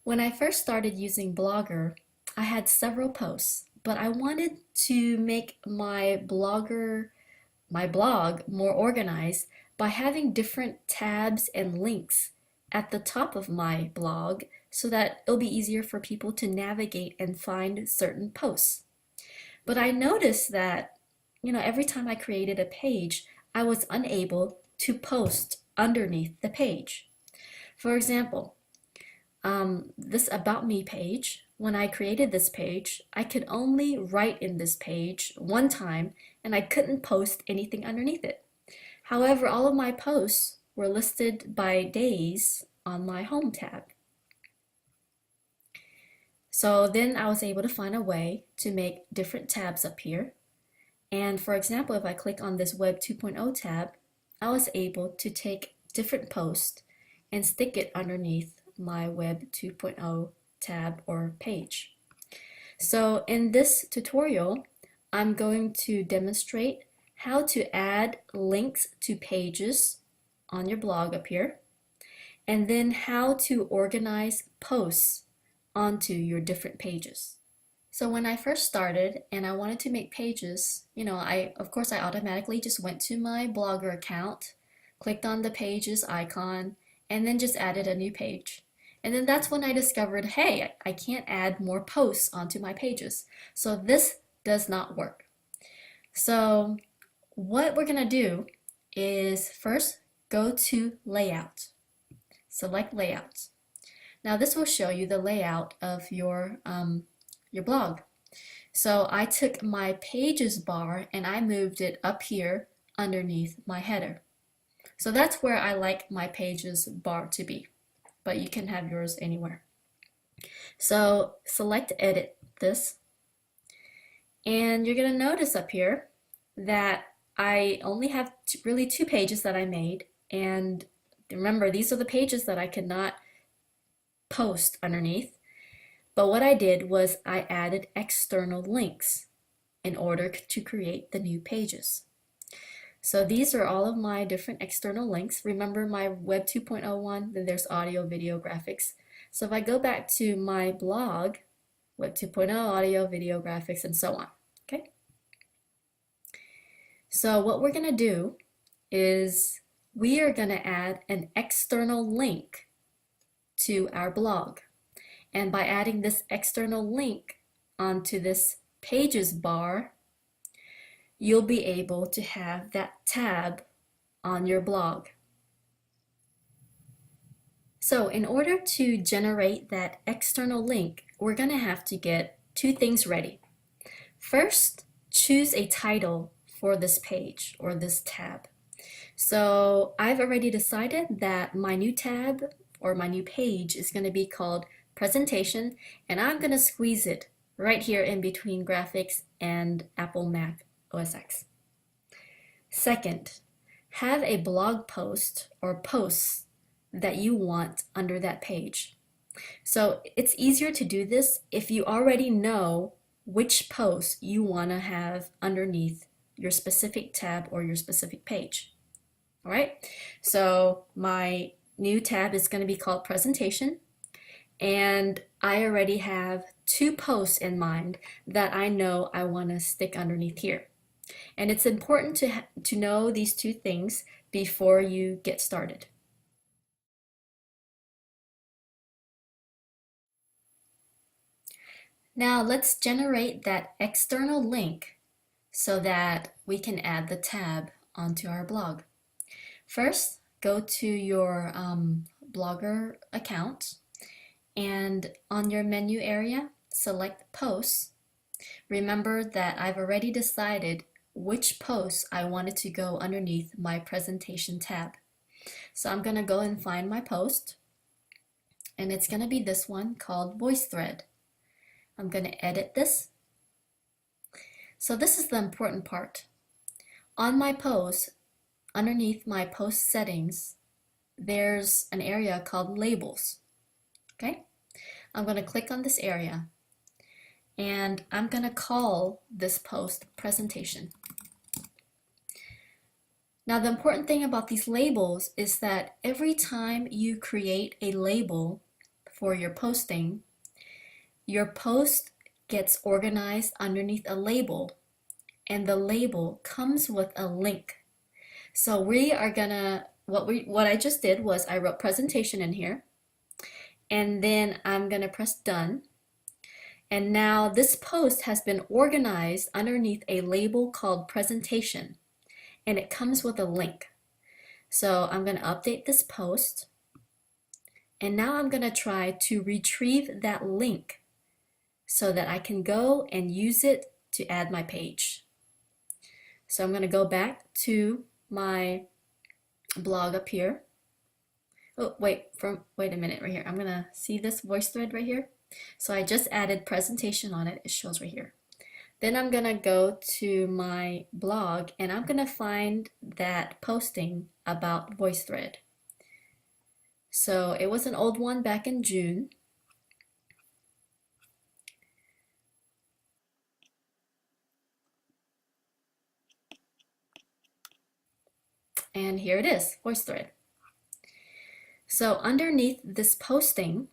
When I first started using Blogger, I had several posts, but I wanted to make my blog more organized by having different tabs and links at the top of my blog so that it'll be easier for people to navigate and find certain posts. But I noticed that, every time I created a page, I was unable to post underneath the page. For example, this About Me page, when I created this page, I could only write in this page one time and I couldn't post anything underneath it. However, all of my posts were listed by days on my home tab. So then I was able to find a way to make different tabs up here. And for example, if I click on this Web 2.0 tab, I was able to take different posts and stick it underneath my Web 2.0 tab or page. So in this tutorial, I'm going to demonstrate how to add links to pages on your blog up here, and then how to organize posts onto your different pages. So when I first started and I wanted to make pages, of course I automatically just went to my Blogger account, clicked on the pages icon, and then just added a new page. And then that's when I discovered, hey, I can't add more posts onto my pages. So this does not work. So what we're gonna do is first go to Layout. Select Layout. Now this will show you the layout of your blog. So I took my Pages bar and I moved it up here underneath my header. So that's where I like my Pages bar to be, but you can have yours anywhere. So select Edit this, and you're going to notice up here that I only have really two pages that I made, and remember, these are the pages that I could not post underneath. But what I did was I added external links in order to create the new pages. So these are all of my different external links. Remember my Web 2.0 one, then there's audio, video, graphics. So if I go back to my blog, Web 2.0, audio, video, graphics, and so on. Okay. So what we're going to do is we are going to add an external link to our blog. And by adding this external link onto this Pages bar, you'll be able to have that tab on your blog. So in order to generate that external link, we're going to have to get two things ready. First, choose a title for this page or this tab. So I've already decided that my new tab or my new page is going to be called Presentation, and I'm going to squeeze it right here in between graphics and Apple Mac OS X. Second, have a blog post or posts that you want under that page. So it's easier to do this if you already know which post you want to have underneath your specific tab or your specific page. All right, so my new tab is going to be called Presentation, and I already have two posts in mind that I know I want to stick underneath here. And it's important to know these two things before you get started. Now let's generate that external link so that we can add the tab onto our blog. First, go to your Blogger account, and on your menu area, select Posts. Remember that I've already decided which posts I wanted to go underneath my Presentation tab. So I'm going to go and find my post, and it's going to be this one called VoiceThread. I'm going to edit this. So this is the important part. On my post, underneath my post settings, there's an area called Labels. Okay? I'm going to click on this area, and I'm going to call this post Presentation. Now the important thing about these labels is that every time you create a label for your posting, your post gets organized underneath a label, and the label comes with a link. So we are gonna, what I just did was I wrote presentation in here, and then I'm gonna press done. And now this post has been organized underneath a label called presentation, and it comes with a link. So I'm gonna update this post, and now I'm gonna try to retrieve that link so that I can go and use it to add my page. So I'm gonna go back to my blog up here. Oh, wait a minute right here. I'm gonna see this voice thread right here. So I just added presentation on it. It shows right here. Then I'm gonna go to my blog and I'm gonna find that posting about VoiceThread. So it was an old one back in June. And here it is, VoiceThread. So underneath this posting,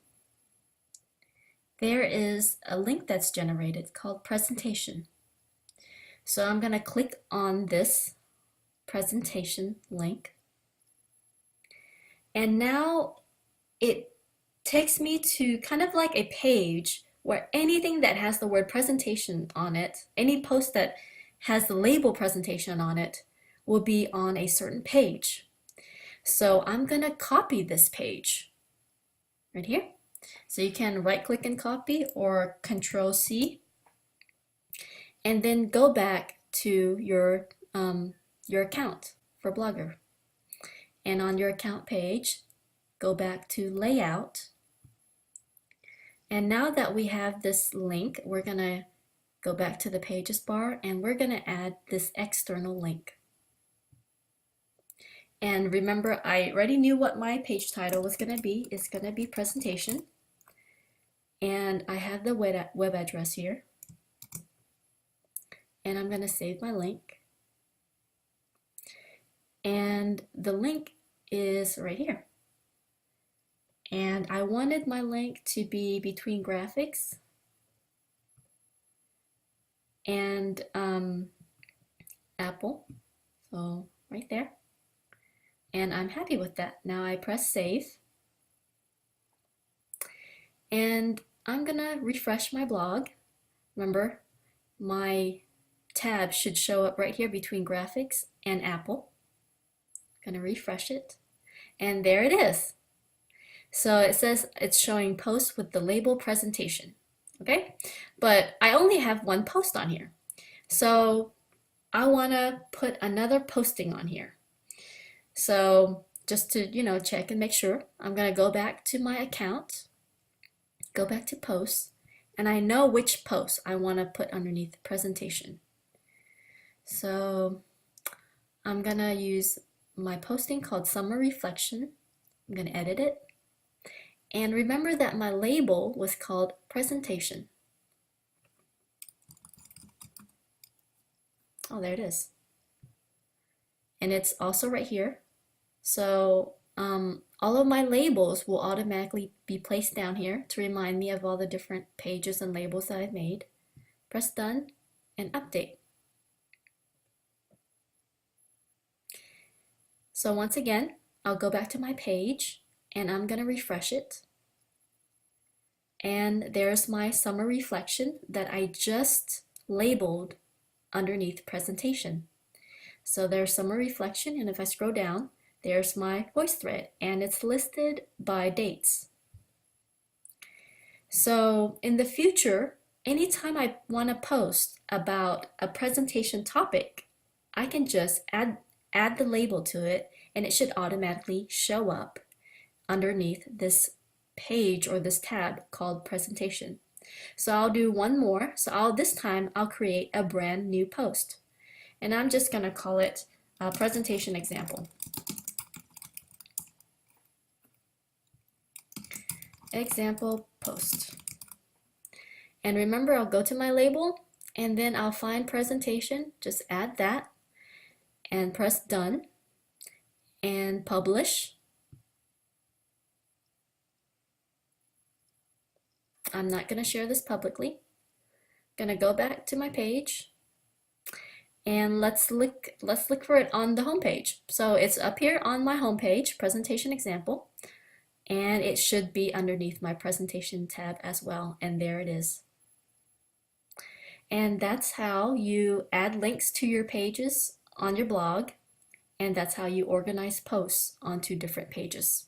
there is a link that's generated called presentation. So I'm gonna click on this presentation link. And now it takes me to kind of like a page where anything that has the word presentation on it, any post that has the label presentation on it, will be on a certain page. So I'm gonna copy this page right here. So you can right click and copy or Control C, and then go back to your account for Blogger. And on your account page, go back to layout. And now that we have this link, we're gonna go back to the pages bar and we're gonna add this external link. And remember, I already knew what my page title was gonna be. It's gonna be presentation. And I have the web address here. And I'm gonna save my link. And the link is right here. And I wanted my link to be between graphics and Apple, so right there. And I'm happy with that. Now I press save. And I'm gonna refresh my blog. Remember, my tab should show up right here between graphics and Apple. Gonna refresh it. And there it is. So it says it's showing posts with the label presentation, okay? But I only have one post on here. So I wanna put another posting on here. So just to, check and make sure, I'm gonna go back to my account, go back to posts, and I know which post I wanna put underneath the presentation. So I'm gonna use my posting called Summer Reflection. I'm gonna edit it. And remember that my label was called presentation. Oh, there it is. And it's also right here. So all of my labels will automatically be placed down here to remind me of all the different pages and labels that I've made. Press done and update. So once again, I'll go back to my page and I'm gonna refresh it. And there's my summer reflection that I just labeled underneath presentation. So there's summer reflection, and if I scroll down, there's my voice thread, and it's listed by dates. So in the future, anytime I want to post about a presentation topic, I can just add the label to it, and it should automatically show up underneath this page or this tab called presentation. So I'll do one more. So this time I'll create a brand new post, and I'm just going to call it presentation example. Example post. And remember, I'll go to my label and then I'll find presentation, just add that and press done and publish. I'm not going to share this publicly. Going to go back to my page and let's look for it on the home page. So it's up here on my home page, presentation example, and it should be underneath my presentation tab as well, and there it is. And that's how you add links to your pages on your blog, and that's how you organize posts onto different pages.